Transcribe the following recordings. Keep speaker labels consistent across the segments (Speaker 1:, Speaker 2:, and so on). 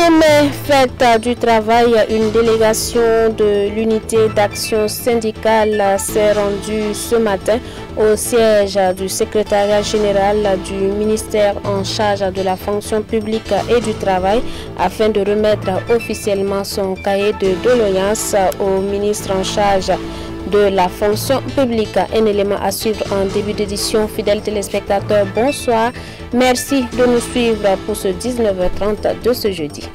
Speaker 1: 1er mai, fête du travail, une délégation de l'unité d'action syndicale s'est rendue ce matin au siège du secrétariat général du ministère en charge de la fonction publique et du travail afin de remettre officiellement son cahier de doléances au ministre en charge de la fonction publique. Un élément à suivre en début d'édition. Fidèles téléspectateurs, bonsoir. Merci de nous suivre pour ce 19h30 de ce jeudi.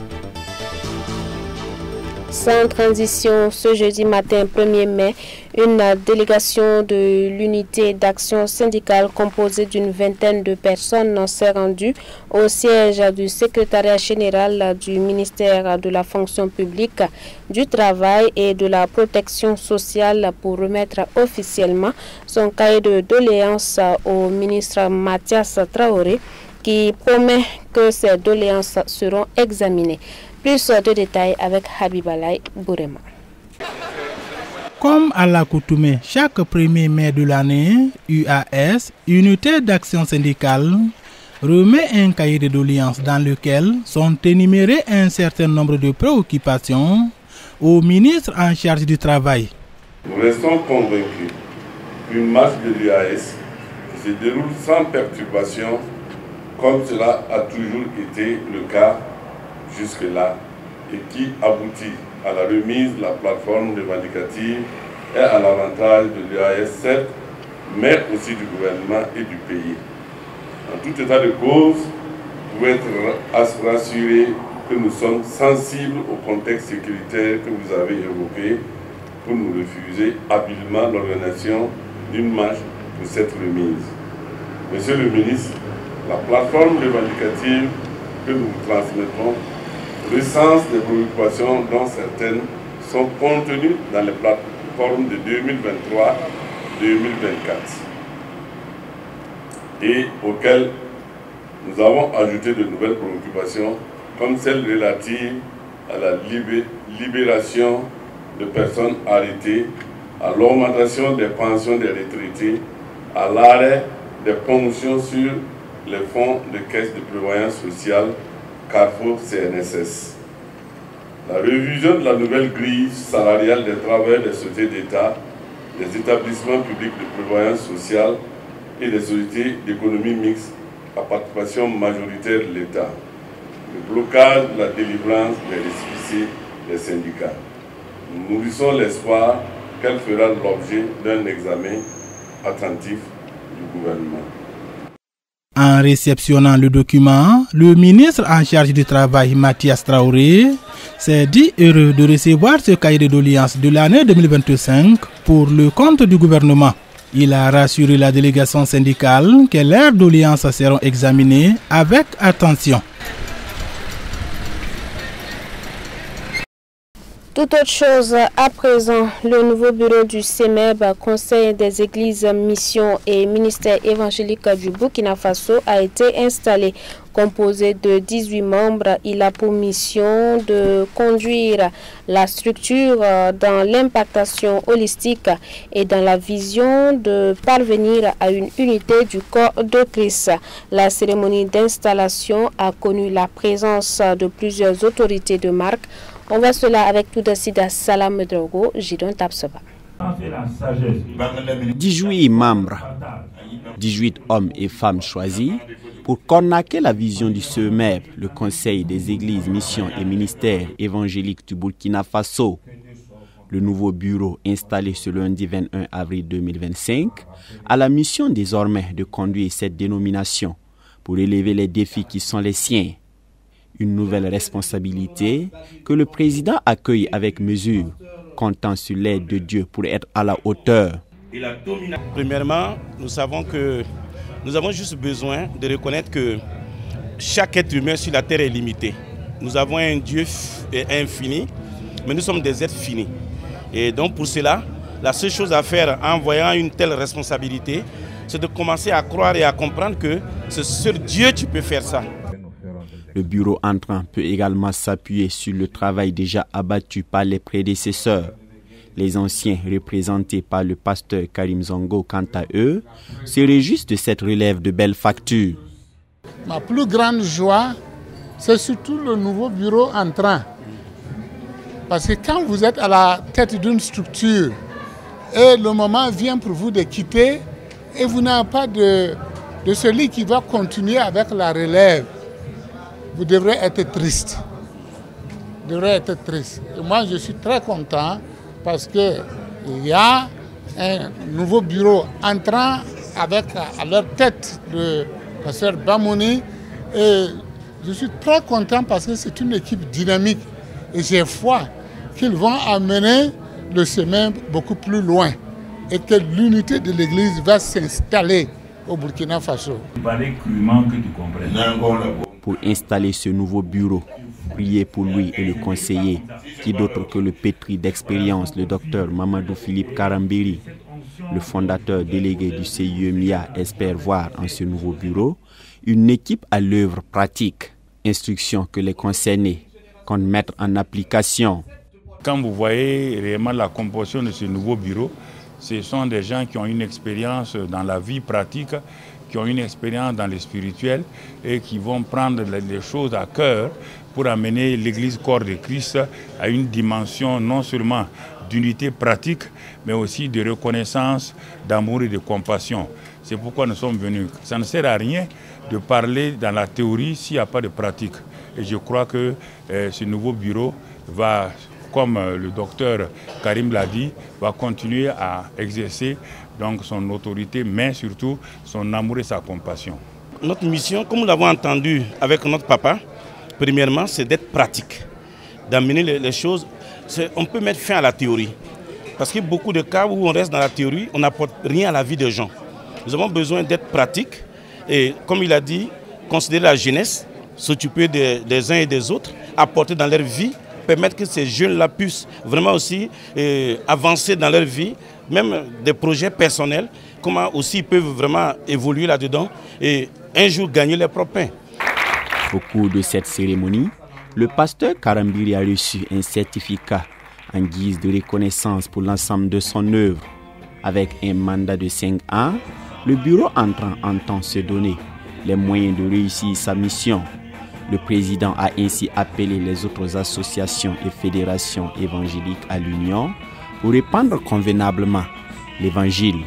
Speaker 1: Sans transition, ce jeudi matin 1er mai, une délégation de l'unité d'action syndicale composée d'une vingtaine de personnes s'est rendue au siège du secrétariat général du ministère de la fonction publique, du travail et de la protection sociale pour remettre officiellement son cahier de doléances au ministre Mathias Traoré, qui promet que ces doléances seront examinées. Plus de détails avec Habibalay Bourema.
Speaker 2: Comme à l'accoutumée, chaque 1er mai de l'année, UAS, Unité d'action syndicale, remet un cahier de doléances dans lequel sont énumérées un certain nombre de préoccupations au ministre en charge du travail.
Speaker 3: Nous restons convaincus qu'une marche de l'UAS se déroule sans perturbation, comme cela a toujours été le cas jusque-là, et qui aboutit à la remise de la plateforme revendicative et à l'avantage de l'UAS, certes, mais aussi du gouvernement et du pays. En tout état de cause, vous pouvez être rassurés que nous sommes sensibles au contexte sécuritaire que vous avez évoqué pour nous refuser habilement l'organisation d'une marche pour cette remise. Monsieur le ministre, la plateforme revendicative que nous vous transmettons recense des préoccupations dont certaines sont contenues dans les plateformes de 2023-2024 et auxquelles nous avons ajouté de nouvelles préoccupations comme celle relative à la libération de personnes arrêtées, à l'augmentation des pensions des retraités, à l'arrêt des ponctions sur les fonds de caisse de prévoyance sociale Carrefour CNSS. La révision de la nouvelle grille salariale des travailleurs des sociétés d'État, des établissements publics de prévoyance sociale et des sociétés d'économie mixte à participation majoritaire de l'État. Le blocage de la délivrance des récépissés des syndicats. Nous nourrissons l'espoir qu'elle fera l'objet d'un examen attentif du gouvernement.
Speaker 2: En réceptionnant le document, le ministre en charge du travail, Mathias Traoré, s'est dit heureux de recevoir ce cahier de doléances de l'année 2025 pour le compte du gouvernement. Il a rassuré la délégation syndicale que leurs doléances seront examinées avec attention.
Speaker 1: Tout autre chose à présent, le nouveau bureau du CEMEB, Conseil des Églises, Missions et Ministère évangélique du Burkina Faso, a été installé. Composé de 18 membres, il a pour mission de conduire la structure dans l'impactation holistique et dans la vision de parvenir à une unité du corps de Christ. La cérémonie d'installation a connu la présence de plusieurs autorités de marque. On voit cela avec tout de suite à Salam Drogo, Jidon Tapsoba.
Speaker 4: 18 membres, 18 hommes et femmes choisis pour connaquer la vision du CEMEB, le Conseil des Églises, Missions et Ministères évangéliques du Burkina Faso. Le nouveau bureau installé ce lundi 21 avril 2025 a la mission désormais de conduire cette dénomination pour élever les défis qui sont les siens. Une nouvelle responsabilité que le président accueille avec mesure, comptant sur l'aide de Dieu pour être à la hauteur.
Speaker 5: Premièrement, nous savons que nous avons juste besoin de reconnaître que chaque être humain sur la terre est limité. Nous avons un Dieu infini, mais nous sommes des êtres finis. Et donc pour cela, la seule chose à faire en voyant une telle responsabilité, c'est de commencer à croire et à comprendre que c'est sur Dieu tu peux faire ça.
Speaker 4: Le bureau entrant peut également s'appuyer sur le travail déjà abattu par les prédécesseurs. Les anciens, représentés par le pasteur Karim Zongo, quant à eux, se réjouissent de cette relève de belle facture.
Speaker 6: Ma plus grande joie, c'est surtout le nouveau bureau entrant. Parce que quand vous êtes à la tête d'une structure et le moment vient pour vous de quitter et vous n'avez pas de celui qui va continuer avec la relève, vous devrez être triste. Vous devrez être triste. Et moi, je suis très content parce qu'il y a un nouveau bureau entrant avec à leur tête le pasteur Bamouni. Et je suis très content parce que c'est une équipe dynamique. Et j'ai foi qu'ils vont amener le chemin beaucoup plus loin et que l'unité de l'Église va s'installer au Burkina Faso.
Speaker 7: Il fallait crûment que tu comprennes.
Speaker 4: Pour installer ce nouveau bureau, priez pour lui et le conseiller, qui d'autre que le pétri d'expérience, le docteur Mamadou Philippe Karambiri. Le fondateur délégué du CIE MIA espère voir en ce nouveau bureau une équipe à l'œuvre pratique, instructions que les concernés comptent mettre en application.
Speaker 7: Quand vous voyez réellement la composition de ce nouveau bureau, ce sont des gens qui ont une expérience dans la vie pratique, qui ont une expérience dans le spirituel et qui vont prendre les choses à cœur pour amener l'Église corps de Christ à une dimension non seulement d'unité pratique, mais aussi de reconnaissance, d'amour et de compassion. C'est pourquoi nous sommes venus. Ça ne sert à rien de parler dans la théorie s'il n'y a pas de pratique. Et je crois que ce nouveau bureau va, comme le docteur Karim l'a dit, va continuer à exercer donc son autorité, mais surtout son amour et sa compassion.
Speaker 5: Notre mission, comme nous l'avons entendu avec notre papa, premièrement, c'est d'être pratique, d'amener les choses. On peut mettre fin à la théorie. Parce qu'il y a beaucoup de cas où on reste dans la théorie, on n'apporte rien à la vie des gens. Nous avons besoin d'être pratiques et, comme il a dit, considérer la jeunesse, s'occuper des uns et des autres, apporter dans leur vie, permettre que ces jeunes-là puissent vraiment aussi avancer dans leur vie, même des projets personnels, comment aussi ils peuvent vraiment évoluer là-dedans et un jour gagner leur propre pain.
Speaker 4: Au cours de cette cérémonie, le pasteur Karambiri a reçu un certificat en guise de reconnaissance pour l'ensemble de son œuvre. Avec un mandat de 5 ans, le bureau entrant entend se donner les moyens de réussir sa mission. Le président a ainsi appelé les autres associations et fédérations évangéliques à l'union pour répandre convenablement l'évangile.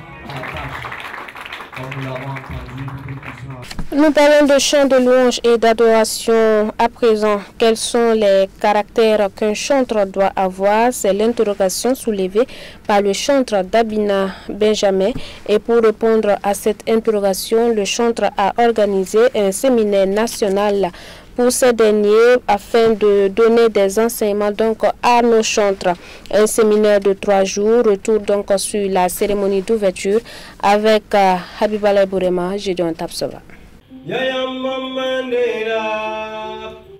Speaker 1: Nous parlons de chants de louange et d'adoration à présent. Quels sont les caractères qu'un chantre doit avoir? C'est l'interrogation soulevée par le chantre Dabina Benjamin. Et pour répondre à cette interrogation, le chantre a organisé un séminaire national pour ces derniers afin de donner des enseignements donc à nos chantres. Un séminaire de 3 jours, retour donc sur la cérémonie d'ouverture avec Habibala Bourema, Gédéon Tapsova.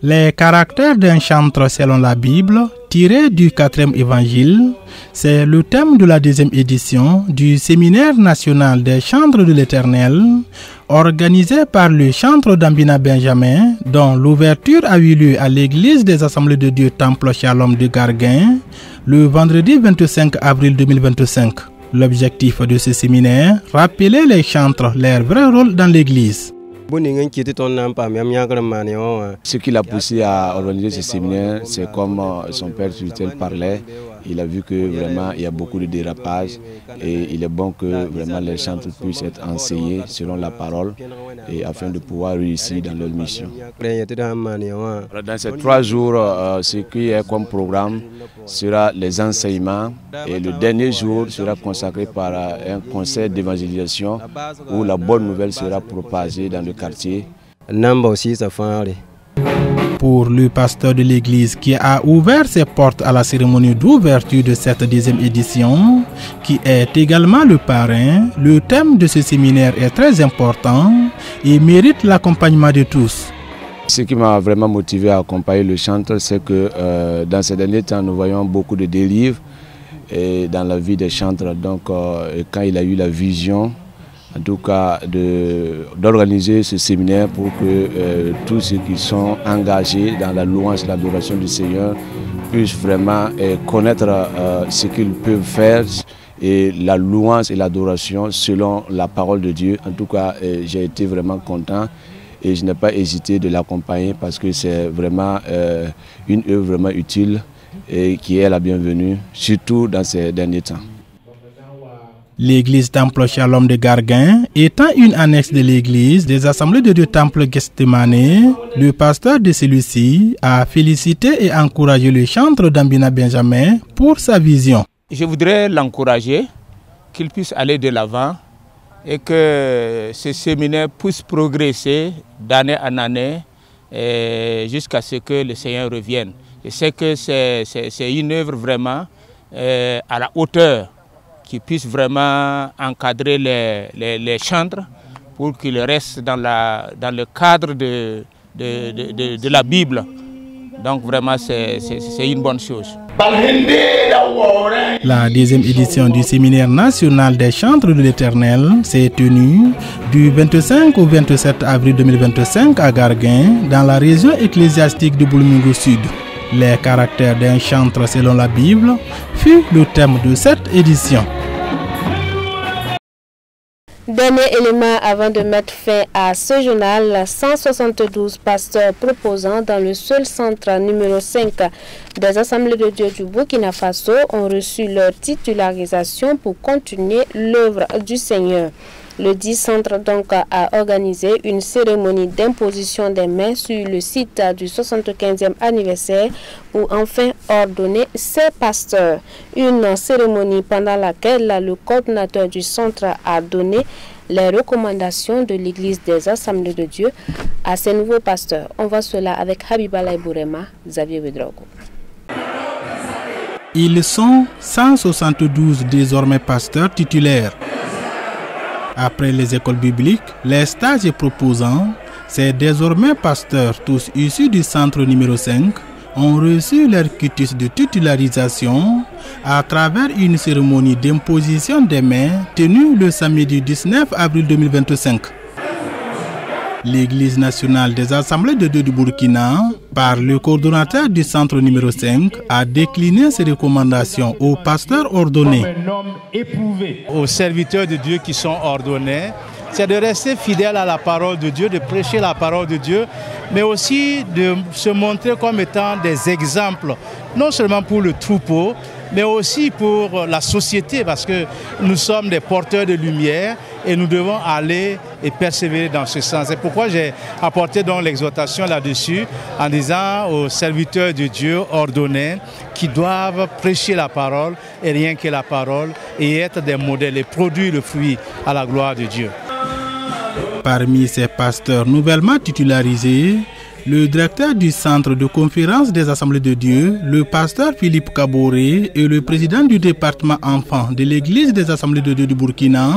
Speaker 2: Les caractères d'un chantre selon la Bible, tiré du 4e évangile, c'est le thème de la 2e édition du séminaire national des chantres de l'Éternel, organisé par le chantre Dambina Benjamin, dont l'ouverture a eu lieu à l'église des Assemblées de Dieu Temple Shalom de Garguin, le vendredi 25 avril 2025. L'objectif de ce séminaire, rappeler les chantres leur vrai rôle dans l'église.
Speaker 8: Ce qui l'a poussé à organiser ce séminaire, c'est comme son père spirituel parlait. Il a vu que vraiment il y a beaucoup de dérapages et il est bon que vraiment les chantres puissent être enseignés selon la parole et afin de pouvoir réussir dans leur mission. Dans ces 3 jours, ce qui est comme programme sera les enseignements et le dernier jour sera consacré par un concert d'évangélisation où la bonne nouvelle sera propagée dans le quartier.
Speaker 2: Pour le pasteur de l'église qui a ouvert ses portes à la cérémonie d'ouverture de cette 2e édition, qui est également le parrain, le thème de ce séminaire est très important et mérite l'accompagnement de tous.
Speaker 8: Ce qui m'a vraiment motivé à accompagner le chantre, c'est que dans ces derniers temps, nous voyons beaucoup de dérives dans la vie des chantres. Donc, quand il a eu la vision, en tout cas, d'organiser ce séminaire pour que tous ceux qui sont engagés dans la louange et l'adoration du Seigneur puissent vraiment connaître ce qu'ils peuvent faire et la louange et l'adoration selon la parole de Dieu. En tout cas, j'ai été vraiment content et je n'ai pas hésité de l'accompagner parce que c'est vraiment une œuvre vraiment utile et qui est la bienvenue, surtout dans ces derniers temps.
Speaker 2: L'église Temple Shalom de Garguin étant une annexe de l'église des Assemblées de Dieu Temple Gethsemane, le pasteur de celui-ci a félicité et encouragé le chantre Dambina Benjamin pour sa vision.
Speaker 9: Je voudrais l'encourager, qu'il puisse aller de l'avant et que ce séminaire puisse progresser d'année en année jusqu'à ce que le Seigneur revienne. Je sais que c'est une œuvre vraiment à la hauteur qui puisse vraiment encadrer les chantres pour qu'ils restent dans le cadre de la Bible. Donc vraiment c'est une bonne chose.
Speaker 2: La deuxième édition du séminaire national des chantres de l'Éternel s'est tenue du 25 au 27 avril 2025 à Garguin, dans la région ecclésiastique de Boulmingo Sud. Les caractères d'un chantre selon la Bible fut le thème de cette édition.
Speaker 1: Dernier élément avant de mettre fin à ce journal, 172 pasteurs proposants dans le seul centre numéro 5 des Assemblées de Dieu du Burkina Faso ont reçu leur titularisation pour continuer l'œuvre du Seigneur. Le 10 centre donc a organisé une cérémonie d'imposition des mains sur le site du 75e anniversaire pour enfin ordonner ses pasteurs. Une cérémonie pendant laquelle le coordinateur du centre a donné les recommandations de l'Église des Assemblées de Dieu à ces nouveaux pasteurs. On voit cela avec Habibala Bourema, Xavier Wedrogo.
Speaker 2: Ils sont 172 désormais pasteurs titulaires. Après les écoles bibliques, les stages et proposants, ces désormais pasteurs, tous issus du centre numéro 5, ont reçu leur quitus de titularisation à travers une cérémonie d'imposition des mains tenue le samedi 19 avril 2025. L'Église nationale des Assemblées de Dieu du Burkina, par le coordonnateur du centre numéro 5, a décliné ses recommandations aux pasteurs ordonnés.
Speaker 10: Aux serviteurs de Dieu qui sont ordonnés, c'est de rester fidèles à la parole de Dieu, de prêcher la parole de Dieu, mais aussi de se montrer comme étant des exemples, non seulement pour le troupeau, mais aussi pour la société, parce que nous sommes des porteurs de lumière et nous devons aller et persévérer dans ce sens. C'est pourquoi j'ai apporté donc l'exhortation là-dessus en disant aux serviteurs de Dieu ordonnés qui doivent prêcher la parole et rien que la parole et être des modèles et produire le fruit à la gloire de Dieu.
Speaker 2: Parmi ces pasteurs nouvellement titularisés, le directeur du centre de conférence des Assemblées de Dieu, le pasteur Philippe Kaboré et le président du département enfants de l'Église des Assemblées de Dieu du Burkina,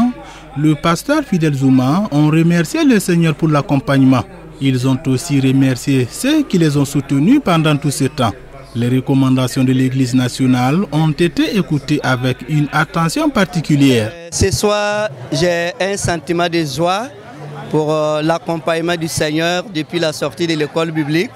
Speaker 2: le pasteur Fidel Zouma, ont remercié le Seigneur pour l'accompagnement. Ils ont aussi remercié ceux qui les ont soutenus pendant tout ce temps. Les recommandations de l'Église nationale ont été écoutées avec une attention particulière.
Speaker 11: Ce soir, j'ai un sentiment de joie pour l'accompagnement du Seigneur depuis la sortie de l'école biblique.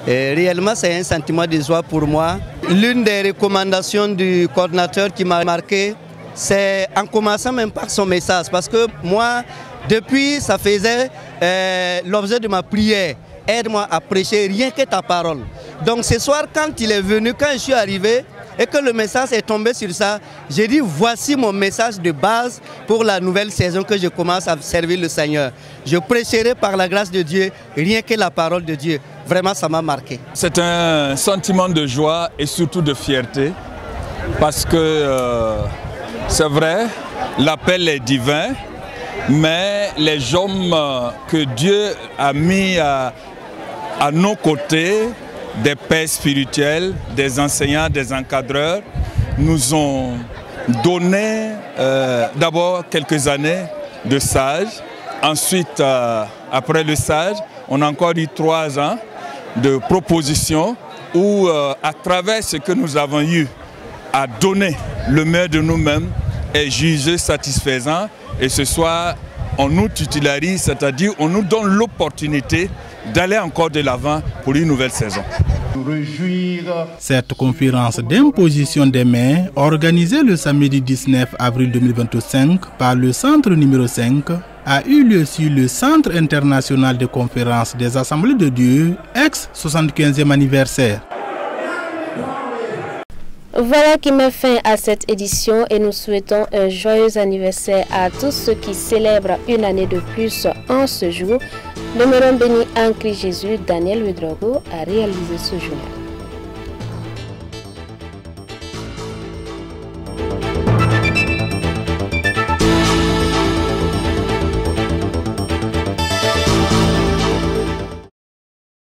Speaker 11: Et réellement, c'est un sentiment de joie pour moi. L'une des recommandations du coordinateur qui m'a marqué, c'est en commençant même par son message. Parce que moi, depuis, ça faisait l'objet de ma prière. Aide-moi à prêcher rien que ta parole. Donc ce soir, quand il est venu, quand je suis arrivé, et que le message est tombé sur ça, j'ai dit voici mon message de base pour la nouvelle saison que je commence à servir le Seigneur. Je prêcherai par la grâce de Dieu, rien que la parole de Dieu. Vraiment, ça m'a marqué.
Speaker 12: C'est un sentiment de joie et surtout de fierté parce que c'est vrai, l'appel est divin, mais les hommes que Dieu a mis à nos côtés, des pères spirituels, des enseignants, des encadreurs, nous ont donné d'abord quelques années de stage. Ensuite, après le stage, on a encore eu 3 ans de propositions où, à travers ce que nous avons eu à donner le meilleur de nous-mêmes, est jugé satisfaisant. Et ce soir, on nous titularise, c'est-à-dire on nous donne l'opportunité d'aller encore de l'avant pour une nouvelle saison.
Speaker 2: Cette conférence d'imposition des mains, organisée le samedi 19 avril 2025 par le centre numéro 5, a eu lieu sur le Centre international de conférences des Assemblées de Dieu, ex-75e anniversaire.
Speaker 1: Voilà qui met fin à cette édition et nous souhaitons un joyeux anniversaire à tous ceux qui célèbrent une année de plus en ce jour. Demeurons bénis en Christ Jésus. Daniel Ouedraogo a réalisé ce journal.